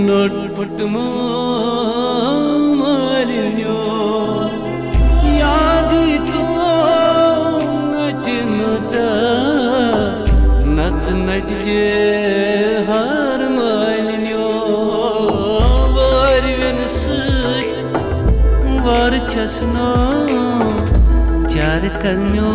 नोटपुट मालिन्यो यादी तो नटनुता नत नटजे हर मालिन्यो वारविन वार छसनो चार करन्यो